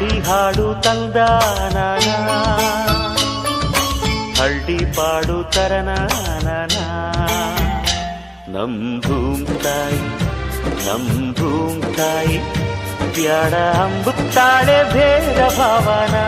ಹಳ್ಳಿ ಹಾಡು ತಂದಾನ, ಹಳ್ಳಿ ಪಾಡು ತರನಾನ. ನಮ್ ಭೂಮ್ತಾಯಿ ನಮ್ ಭೂಮ್ತಾಯಿ ಬ್ಯಾಡ ಅಂಬುತ್ತಾಳೆ ಭೇದ ಭಾವನಾ.